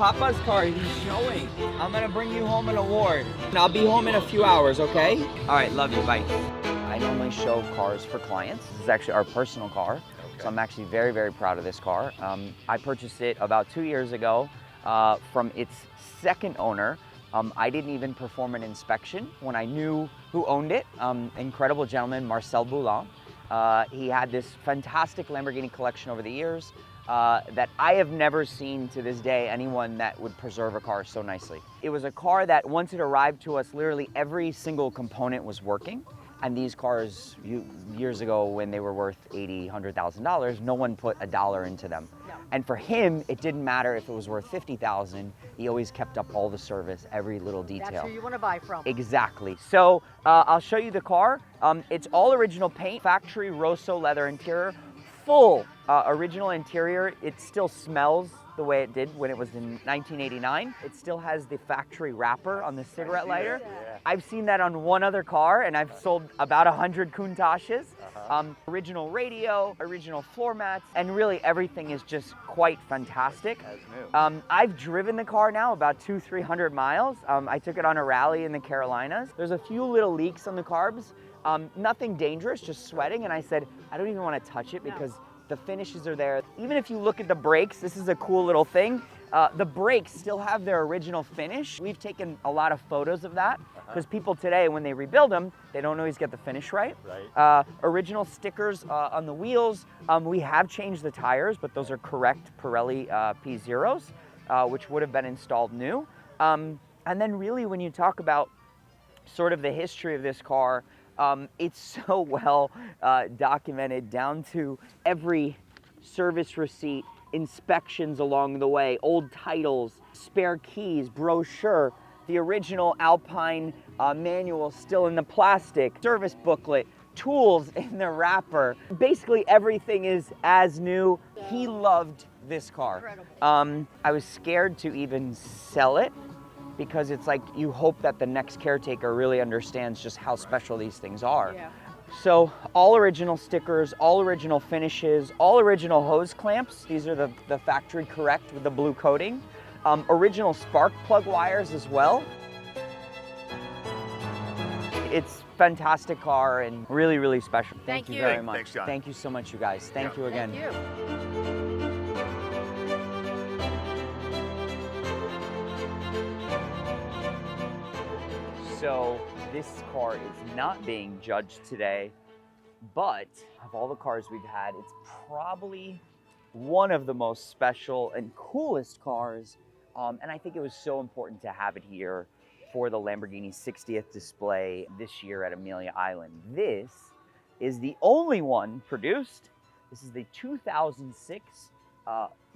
Papa's car, he's showing. I'm gonna bring you home an award. And I'll be home in a few hours, okay? All right, love you, bye. I normally show cars for clients. This is actually our personal car. Okay. So I'm actually very, very proud of this car. I purchased it about 2 years ago from its second owner. I didn't even perform an inspection when I knew who owned it. Incredible gentleman, Marcel Boulin. He had this fantastic Lamborghini collection over the years that I have never seen to this day anyone that would preserve a car so nicely. It was a car that once it arrived to us, literally every single component was working. And these cars, years ago when they were worth $80,000, $100,000, no one put a dollar into them. No. And for him, it didn't matter if it was worth $50,000. He always kept up all the service, every little detail. That's who you want to buy from. Exactly. So I'll show you the car. It's all original paint, factory Rosso leather interior, full original interior. It still smells the way it did when it was in 1989. It still has the factory wrapper on the cigarette lighter. Yeah. I've seen that on one other car, and I've sold about 100 Countaches. Original radio, original floor mats, and really everything is just quite fantastic. I've driven the car now about 200-300 miles. I took it on a rally in the Carolinas. There's a few little leaks on the carbs. Nothing dangerous, just sweating, and I said, I don't even want to touch it because the finishes are there. Even if you look at the brakes, this is a cool little thing. The brakes still have their original finish. We've taken a lot of photos of that because people today, when they rebuild them, they don't always get the finish right. Original stickers on the wheels. We have changed the tires, but those are correct Pirelli P0s, which would have been installed new. And then really when you talk about sort of the history of this car, it's so well documented down to every service receipt, inspections along the way, old titles, spare keys, brochure, the original Alpine manual still in the plastic, service booklet, tools in the wrapper. Basically everything is as new. He loved this car. I was scared to even sell it, because it's like you hope that the next caretaker really understands just how special these things are. Yeah. So all original stickers, all original finishes, all original hose clamps. These are the factory correct with the blue coating. Original spark plug wires as well. It's a fantastic car and really, really special. Thank you very much. Thanks, John. Thank you so much, you guys. Thank you again. Thank you. So this car is not being judged today, but of all the cars we've had, it's probably one of the most special and coolest cars. And I think it was so important to have it here for the Lamborghini 60th display this year at Amelia Island. This is the only one produced. This is the 2006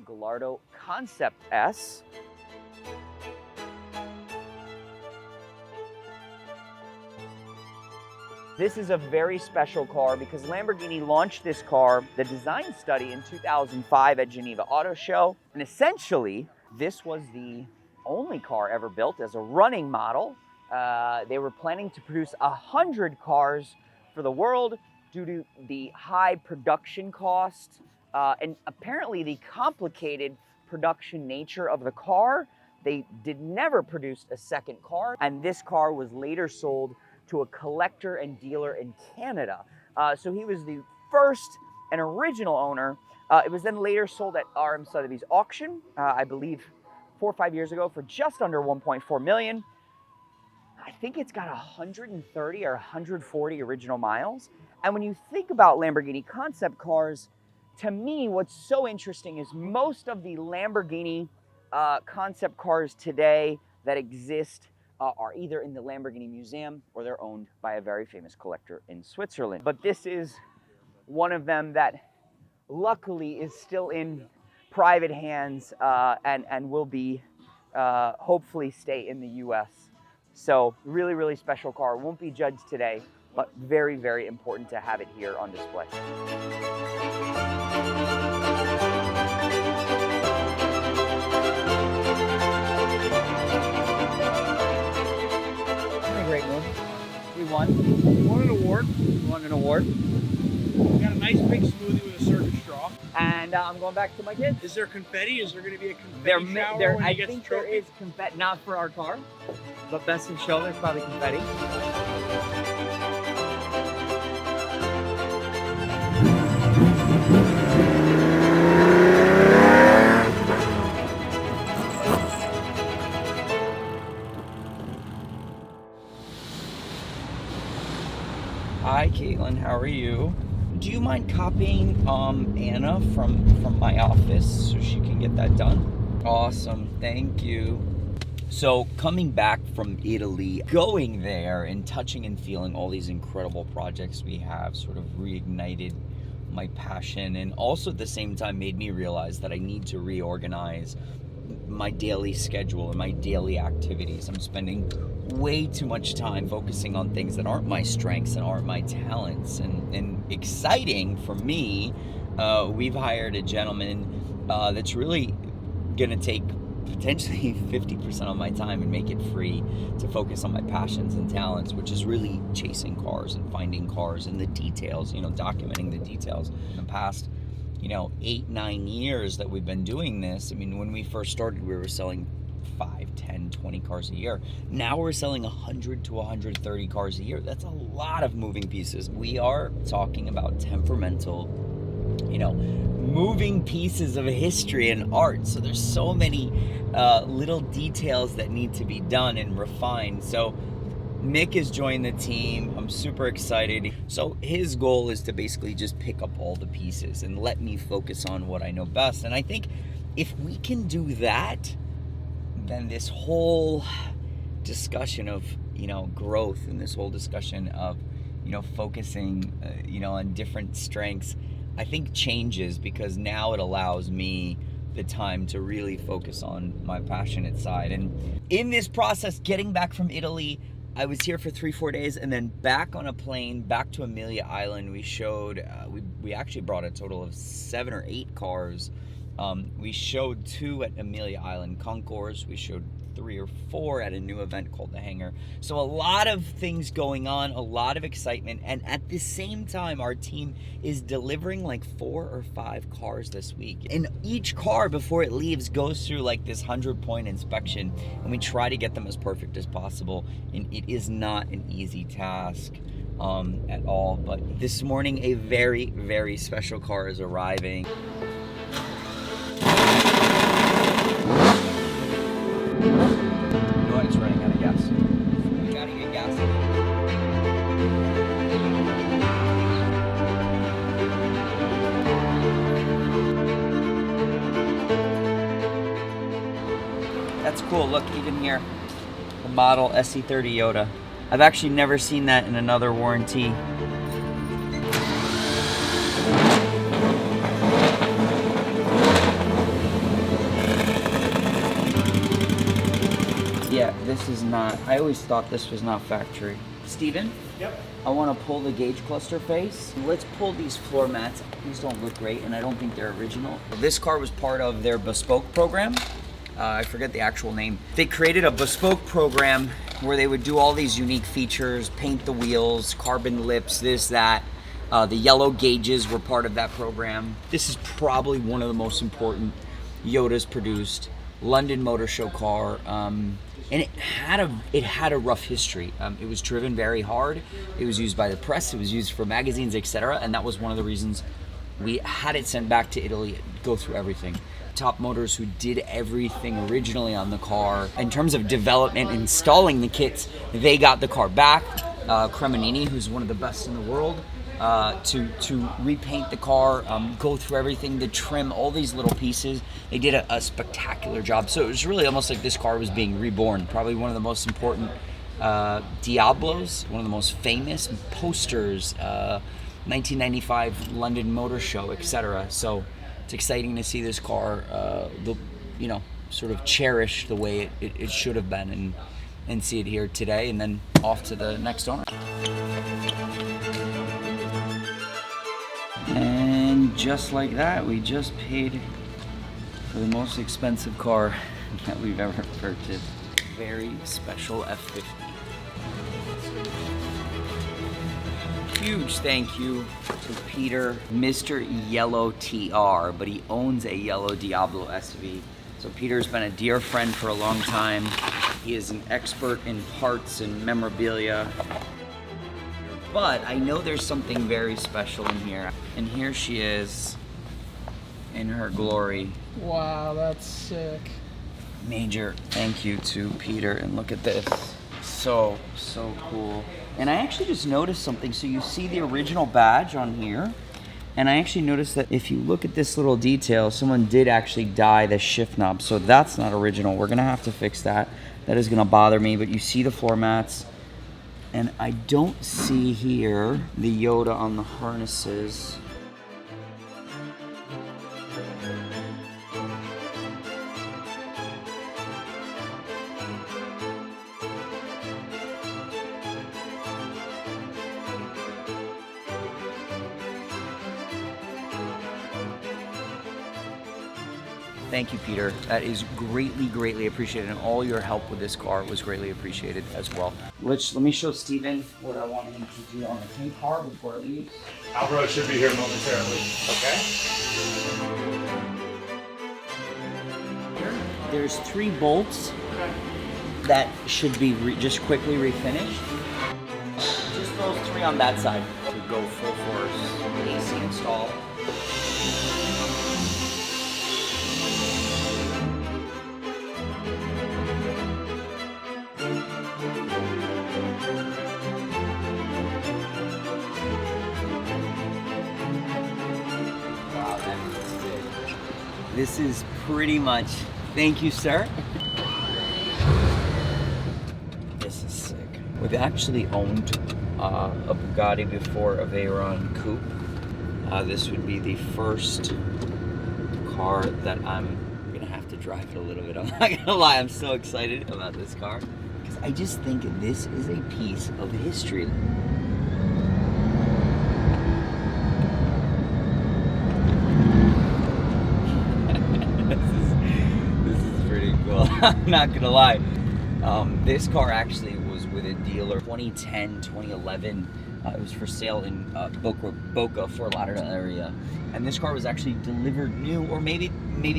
Gallardo Concept S. This is a very special car because Lamborghini launched this car, the design study, in 2005 at Geneva Auto Show. And essentially, this was the only car ever built as a running model. They were planning to produce 100 cars for the world due to the high production cost and apparently the complicated production nature of the car. They did never produce a second car, and this car was later sold to a collector and dealer in Canada. So he was the first and original owner. It was then later sold at RM Sotheby's auction, I believe 4 or 5 years ago, for just under 1.4 million. I think it's got 130 or 140 original miles. And when you think about Lamborghini concept cars, to me, what's so interesting is most of the Lamborghini concept cars today that exist are either in the Lamborghini Museum or they're owned by a very famous collector in Switzerland. But this is one of them that luckily is still in private hands and will be hopefully stay in the US. So really, really special car. Won't be judged today, but very, very important to have it here on display. Great move. We won. We won an award. We won an award. We got a nice big smoothie with a circus straw. And and I'm going back to my kids. Is there confetti? Is there going to be a confetti shower when I he gets think the there trophy? is confetti, not for our car, but best in show, there's probably confetti. Hi, Caitlin. How are you? Do you mind copying Anna from my office so she can get that done? Awesome. Thank you. So coming back from Italy, going there and touching and feeling all these incredible projects we have sort of reignited my passion, and also at the same time made me realize that I need to reorganize my daily schedule and my daily activities. I'm spending way too much time focusing on things that aren't my strengths and aren't my talents. And exciting for me, we've hired a gentleman that's really gonna take potentially 50% of my time and make it free to focus on my passions and talents, which is really chasing cars and finding cars and the details, documenting the details. In the past 8-9 years that we've been doing this, I mean, when we first started, we were selling 5, 10, 20 cars a year. Now we're selling 100 to 130 cars a year. That's a lot of moving pieces. We are talking about temperamental, moving pieces of history and art. So there's so many little details that need to be done and refined. So Mick has joined the team. I'm super excited. So his goal is to basically just pick up all the pieces and let me focus on what I know best. And I think if we can do that, then this whole discussion of, growth, and this whole discussion of, focusing, on different strengths, I think changes, because now it allows me the time to really focus on my passionate side. And in this process, getting back from Italy, I was here for 3-4 days, and then back on a plane back to Amelia Island. We showed, we actually brought a total of 7 or 8 cars. We showed 2 at Amelia Island Conours. We showed 3 or 4 at a new event called The Hangar. So a lot of things going on, a lot of excitement, and at the same time, our team is delivering like 4 or 5 cars this week. And each car, before it leaves, goes through like this 100-point inspection, and we try to get them as perfect as possible. And it is not an easy task at all. But this morning, a very, very special car is arriving. No, it's running out of gas. We gotta get gas. That's cool. Look, even here, the model SE30 Jota. I've actually never seen that in another warranty. Yeah, this is not, I always thought this was not factory. Steven? Yep. I want to pull the gauge cluster face. Let's pull these floor mats. These don't look great, and I don't think they're original. This car was part of their bespoke program. I forget the actual name. They created a bespoke program where they would do all these unique features, paint the wheels, carbon lips, this, that. The yellow gauges were part of that program. This is probably one of the most important Jotas produced. London Motor Show car, and it had a rough history. It was driven very hard. It was used by the press. It was used for magazines, etc. And that was one of the reasons we had it sent back to Italy, go through everything. Top Motors, who did everything originally on the car in terms of development, installing the kits, they got the car back. Cremonini, who's one of the best in the world, to repaint the car, go through everything, the trim, all these little pieces. They did a spectacular job. So it was really almost like this car was being reborn. Probably one of the most important Diablos, one of the most famous posters, 1995 London Motor Show, etc. So it's exciting to see this car, sort of cherished the way it should have been, and see it here today, and then off to the next owner. And just like that, we just paid for the most expensive car that we've ever purchased. Very special F50. huge thank you to Peter, Mr. Yellow TR, but he owns a yellow Diablo SV. So Peter's been a dear friend for a long time. He is an expert in parts and memorabilia. But I know there's something very special in here. And here she is in her glory. Wow, that's sick. Major thank you to Peter, and look at this. So cool. And I actually just noticed something. So you see the original badge on here, and I actually noticed that if you look at this little detail, someone did actually dye the shift knob. So that's not original. We're gonna have to fix that. That is gonna bother me, but you see the floor mats, and I don't see here the Yoda on the harnesses. Thank you, Peter. That is greatly appreciated, and all your help with this car was greatly appreciated as well. Let me show Steven what I want him to do on the paint car before it leaves. Alvaro should be here momentarily. Okay. There's 3 bolts that should be just quickly refinished. Just those 3 on that side to go full force AC install. This is pretty much, thank you, sir. This is sick. We've actually owned a Bugatti before, a Veyron coupe. This would be the first car that I'm gonna have to drive it a little bit. I'm not gonna lie, I'm so excited about this car, because I just think this is a piece of history. I'm not gonna lie. This car actually was with a dealer 2010, 2011. It was for sale in Boca, Fort Lauderdale area. And this car was actually delivered new, or maybe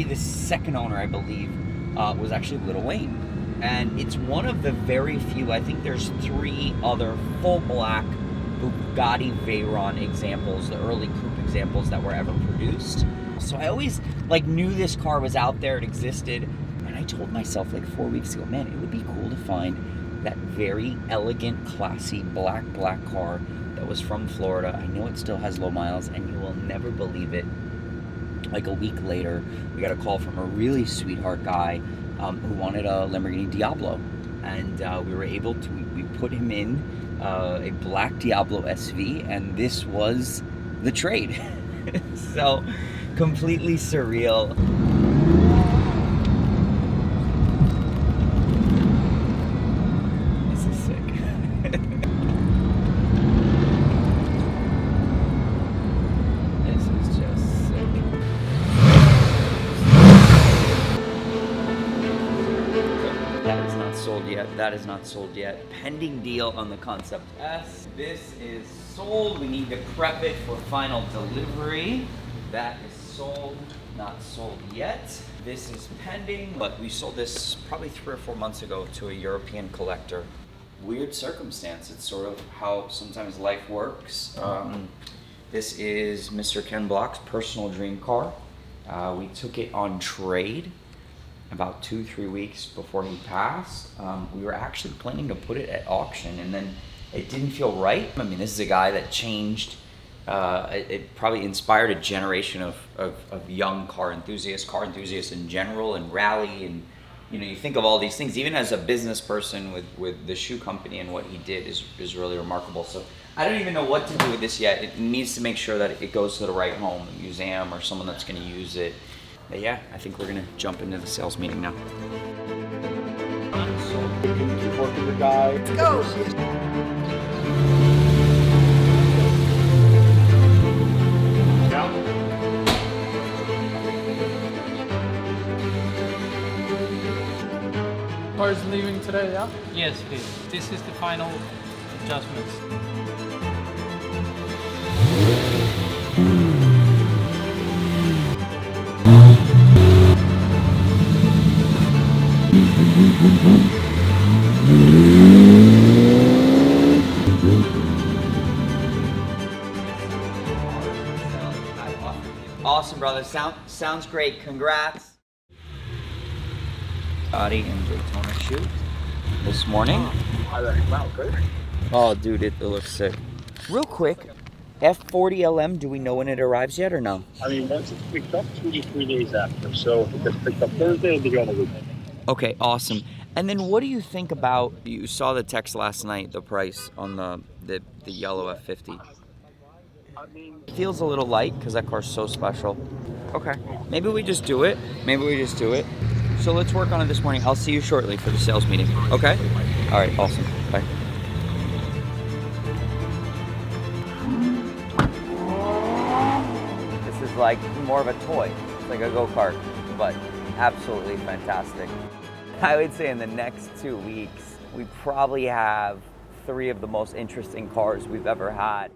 the second owner, I believe, was actually Lil Wayne. And it's one of the very few, I think there's 3 other full black Bugatti Veyron examples, the early coupe examples that were ever produced. So I always knew this car was out there, it existed. And I told myself 4 weeks ago, man, it would be cool to find that very elegant, classy black car that was from Florida. I know it still has low miles, and you will never believe it. A week later, we got a call from a really sweetheart guy who wanted a Lamborghini Diablo. And we were able to, we put him in a black Diablo SV, and this was the trade. So, completely surreal. That is not sold yet. Pending deal on the Concept S. This is sold. We need to prep it for final delivery. That is sold, not sold yet. This is pending, but we sold this probably 3 or 4 months ago to a European collector. Weird circumstance. It's sort of how sometimes life works. This is Mr. Ken Block's personal dream car. We took it on trade about 2-3 weeks before he passed. We were actually planning to put it at auction, and then it didn't feel right. I mean, this is a guy that changed, it probably inspired a generation of young car enthusiasts in general, and rally, and you think of all these things. Even as a business person with the shoe company, and what he did is really remarkable. So I don't even know what to do with this yet. It needs to make sure that it goes to the right home, a museum or someone that's gonna use it. But yeah, I think we're gonna jump into the sales meeting now. Keep working the guy. Let's go! Car's leaving today, yeah? Yes, it is. This is the final adjustments. Awesome, brother. Sounds great. Congrats. Bugatti and Daytona shoot this morning. Wow, great. Oh, dude, it looks sick. Real quick, F40 LM, do we know when it arrives yet or no? I mean, once it's picked up, 2 to 3 days after. So if it's picked up Thursday, it'll be on the weekend. Okay, awesome. And then what do you think about, you saw the text last night, the price on the yellow F50? I mean, It feels a little light because that car's so special. Okay, maybe we just do it. Maybe we just do it. So let's work on it this morning. I'll see you shortly for the sales meeting. Okay? All right, awesome. Bye. This is like more of a toy. It's like a go-kart, but absolutely fantastic. I would say in the next 2 weeks, we probably have 3 of the most interesting cars we've ever had.